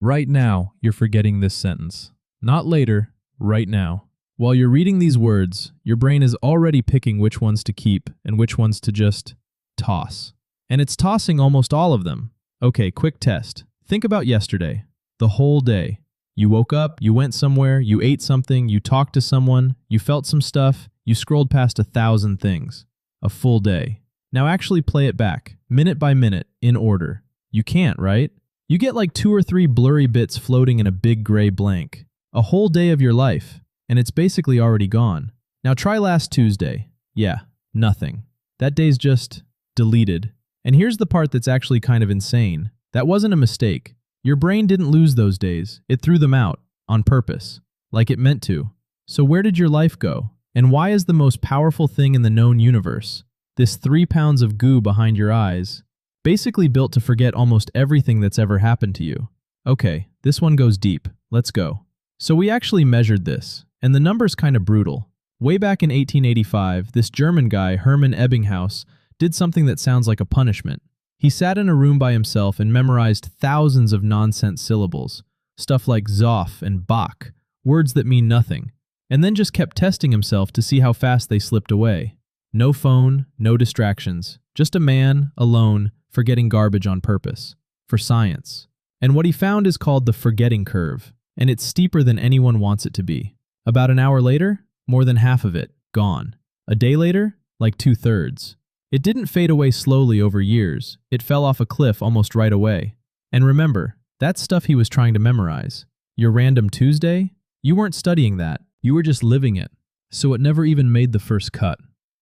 Right now, you're forgetting this sentence. Not later, right now. While you're reading these words, your brain is already picking which ones to keep and which ones to just toss. And it's tossing almost all of them. Okay, quick test. Think about yesterday. The whole day. You woke up, you went somewhere, you ate something, you talked to someone, you felt some stuff, you scrolled past 1,000 things. A full day. Now actually play it back, minute by minute, in order. You can't, right? You get like 2 or 3 blurry bits floating in a big gray blank. A whole day of your life, and it's basically already gone. Now try last Tuesday. Yeah, nothing. That day's just deleted. And here's the part that's actually kind of insane. That wasn't a mistake. Your brain didn't lose those days. It threw them out, on purpose, like it meant to. So where did your life go? And why is the most powerful thing in the known universe, this 3 pounds of goo behind your eyes, basically built to forget almost everything that's ever happened to you? Okay, this one goes deep. Let's go. So we actually measured this, and the number's kind of brutal. Way back in 1885, this German guy, Hermann Ebbinghaus, did something that sounds like a punishment. He sat in a room by himself and memorized thousands of nonsense syllables, stuff like Zoff and Bach, words that mean nothing, and then just kept testing himself to see how fast they slipped away. No phone, no distractions, just a man, alone, forgetting garbage on purpose, for science. And what he found is called the forgetting curve, and it's steeper than anyone wants it to be. About an hour later, more than half of it, gone. A day later, like 2/3. It didn't fade away slowly over years, it fell off a cliff almost right away. And remember, that's stuff he was trying to memorize. Your random Tuesday? You weren't studying that, you were just living it. So it never even made the first cut.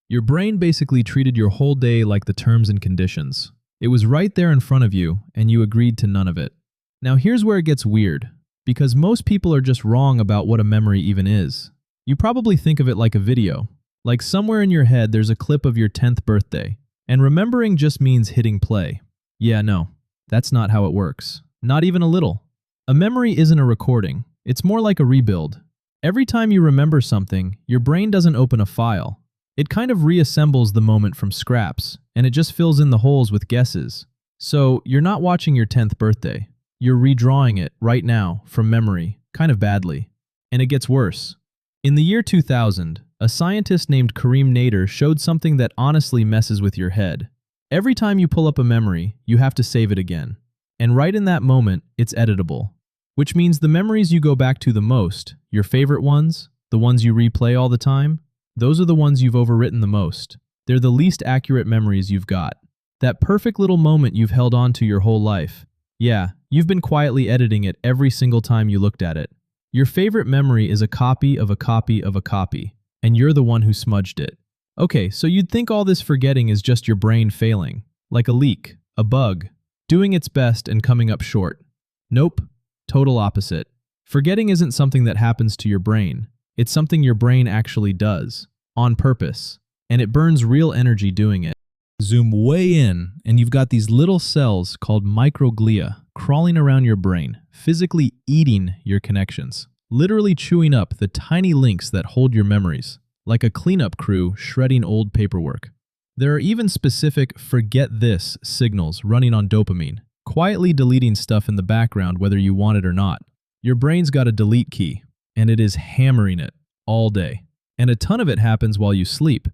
Your brain basically treated your whole day like the terms and conditions. It was right there in front of you, and you agreed to none of it. Now here's where it gets weird, because most people are just wrong about what a memory even is. You probably think of it like a video. Like somewhere in your head there's a clip of your 10th birthday, and remembering just means hitting play. Yeah, no, that's not how it works. Not even a little. A memory isn't a recording, it's more like a rebuild. Every time you remember something, your brain doesn't open a file. It kind of reassembles the moment from scraps, and it just fills in the holes with guesses. So you're not watching your 10th birthday. You're redrawing it right now from memory, kind of badly. And it gets worse. In the year 2000, a scientist named Kareem Nader showed something that honestly messes with your head. Every time you pull up a memory, you have to save it again. And right in that moment, it's editable. Which means the memories you go back to the most, your favorite ones, the ones you replay all the time, those are the ones you've overwritten the most. They're the least accurate memories you've got. That perfect little moment you've held on to your whole life. Yeah, you've been quietly editing it every single time you looked at it. Your favorite memory is a copy of a copy of a copy, and you're the one who smudged it. Okay, so you'd think all this forgetting is just your brain failing, like a leak, a bug, doing its best and coming up short. Nope, total opposite. Forgetting isn't something that happens to your brain. It's something your brain actually does, on purpose, and it burns real energy doing it. Zoom way in, and you've got these little cells called microglia crawling around your brain, physically eating your connections, literally chewing up the tiny links that hold your memories, like a cleanup crew shredding old paperwork. There are even specific forget this signals running on dopamine, quietly deleting stuff in the background whether you want it or not. Your brain's got a delete key, and it is hammering it all day. And a ton of it happens while you sleep.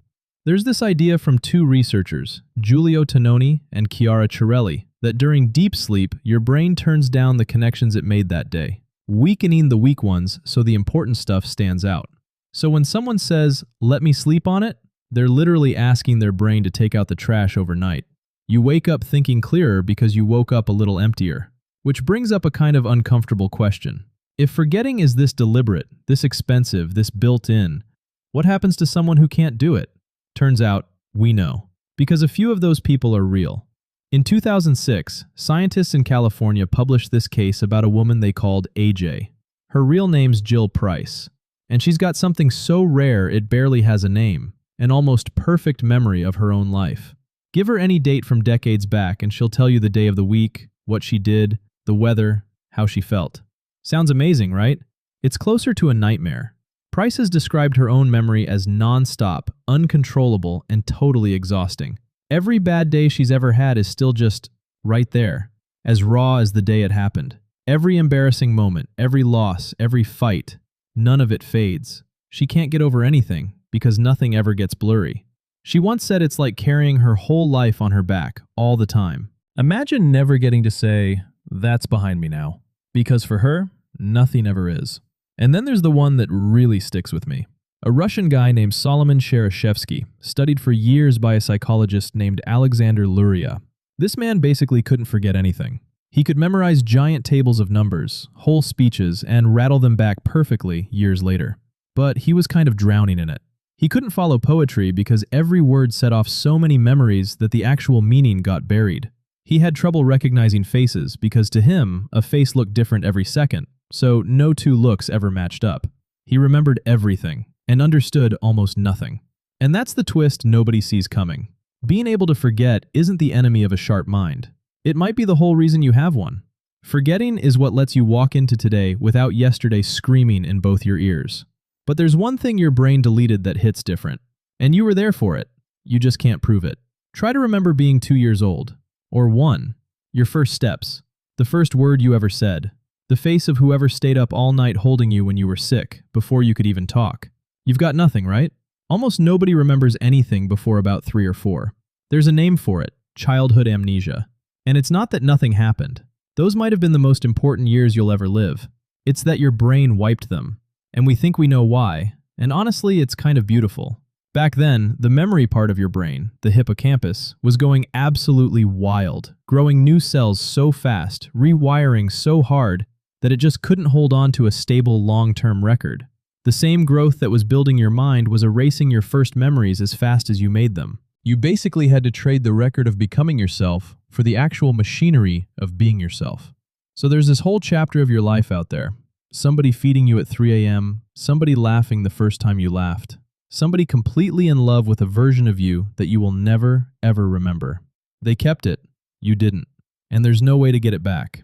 There's this idea from 2 researchers, Giulio Tononi and Chiara Cirelli, that during deep sleep, your brain turns down the connections it made that day, weakening the weak ones so the important stuff stands out. So when someone says, "Let me sleep on it," they're literally asking their brain to take out the trash overnight. You wake up thinking clearer because you woke up a little emptier. Which brings up a kind of uncomfortable question. If forgetting is this deliberate, this expensive, this built-in, what happens to someone who can't do it? Turns out, we know. Because a few of those people are real. In 2006, scientists in California published this case about a woman they called AJ. Her real name's Jill Price. And she's got something so rare it barely has a name, an almost perfect memory of her own life. Give her any date from decades back and she'll tell you the day of the week, what she did, the weather, how she felt. Sounds amazing, right? It's closer to a nightmare. Price has described her own memory as non-stop, uncontrollable, and totally exhausting. Every bad day she's ever had is still just right there, as raw as the day it happened. Every embarrassing moment, every loss, every fight, none of it fades. She can't get over anything because nothing ever gets blurry. She once said it's like carrying her whole life on her back all the time. Imagine never getting to say, "That's behind me now," because for her, nothing ever is. And then there's the one that really sticks with me. A Russian guy named Solomon Shereshevsky studied for years by a psychologist named Alexander Luria. This man basically couldn't forget anything. He could memorize giant tables of numbers, whole speeches, and rattle them back perfectly years later. But he was kind of drowning in it. He couldn't follow poetry because every word set off so many memories that the actual meaning got buried. He had trouble recognizing faces because to him, a face looked different every second, so no two looks ever matched up. He remembered everything and understood almost nothing. And that's the twist nobody sees coming. Being able to forget isn't the enemy of a sharp mind. It might be the whole reason you have one. Forgetting is what lets you walk into today without yesterday screaming in both your ears. But there's one thing your brain deleted that hits different. And you were there for it. You just can't prove it. Try to remember being 2 years old. Or 1. Your first steps. The first word you ever said. The face of whoever stayed up all night holding you when you were sick, before you could even talk. You've got nothing, right? Almost nobody remembers anything before about 3 or 4. There's a name for it, childhood amnesia. And it's not that nothing happened. Those might have been the most important years you'll ever live. It's that your brain wiped them. And we think we know why, and honestly, it's kind of beautiful. Back then, the memory part of your brain, the hippocampus, was going absolutely wild, growing new cells so fast, rewiring so hard, that it just couldn't hold on to a stable long-term record. The same growth that was building your mind was erasing your first memories as fast as you made them. You basically had to trade the record of becoming yourself for the actual machinery of being yourself. So there's this whole chapter of your life out there. Somebody feeding you at 3 a.m., somebody laughing the first time you laughed, somebody completely in love with a version of you that you will never, ever remember. They kept it, you didn't, and there's no way to get it back.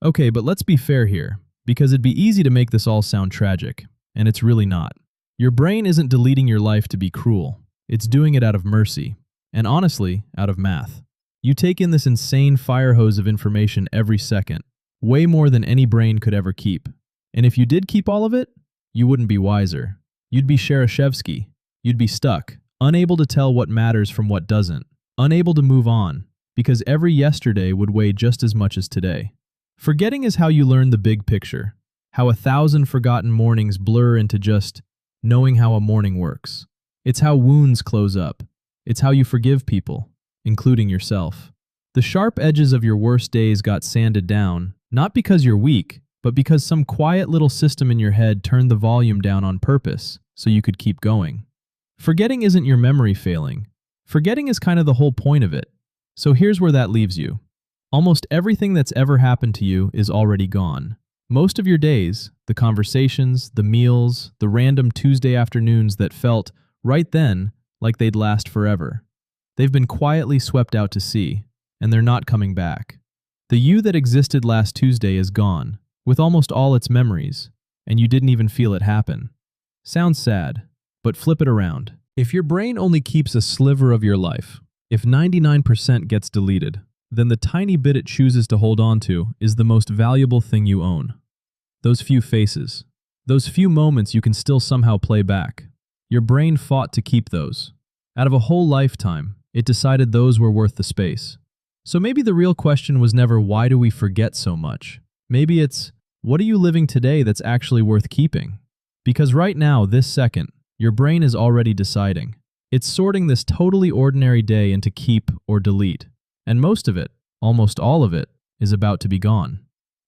Okay, but let's be fair here, because it'd be easy to make this all sound tragic, and it's really not. Your brain isn't deleting your life to be cruel. It's doing it out of mercy, and honestly, out of math. You take in this insane fire hose of information every second, way more than any brain could ever keep. And if you did keep all of it, you wouldn't be wiser. You'd be Shereshevsky. You'd be stuck, unable to tell what matters from what doesn't, unable to move on, because every yesterday would weigh just as much as today. Forgetting is how you learn the big picture, how 1,000 forgotten mornings blur into just knowing how a morning works. It's how wounds close up. It's how you forgive people, including yourself. The sharp edges of your worst days got sanded down, not because you're weak, but because some quiet little system in your head turned the volume down on purpose so you could keep going. Forgetting isn't your memory failing. Forgetting is kind of the whole point of it. So here's where that leaves you. Almost everything that's ever happened to you is already gone. Most of your days, the conversations, the meals, the random Tuesday afternoons that felt, right then, like they'd last forever. They've been quietly swept out to sea, and they're not coming back. The you that existed last Tuesday is gone, with almost all its memories, and you didn't even feel it happen. Sounds sad, but flip it around. If your brain only keeps a sliver of your life, if 99% gets deleted, then the tiny bit it chooses to hold on to is the most valuable thing you own. Those few faces, those few moments you can still somehow play back. Your brain fought to keep those. Out of a whole lifetime, it decided those were worth the space. So maybe the real question was never why do we forget so much? Maybe it's, what are you living today that's actually worth keeping? Because right now, this second, your brain is already deciding. It's sorting this totally ordinary day into keep or delete. And most of it, almost all of it, is about to be gone.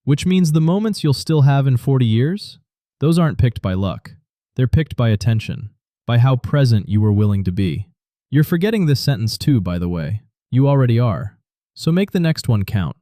Which means the moments you'll still have in 40 years, those aren't picked by luck. They're picked by attention, by how present you were willing to be. You're forgetting this sentence too, by the way. You already are. So make the next one count.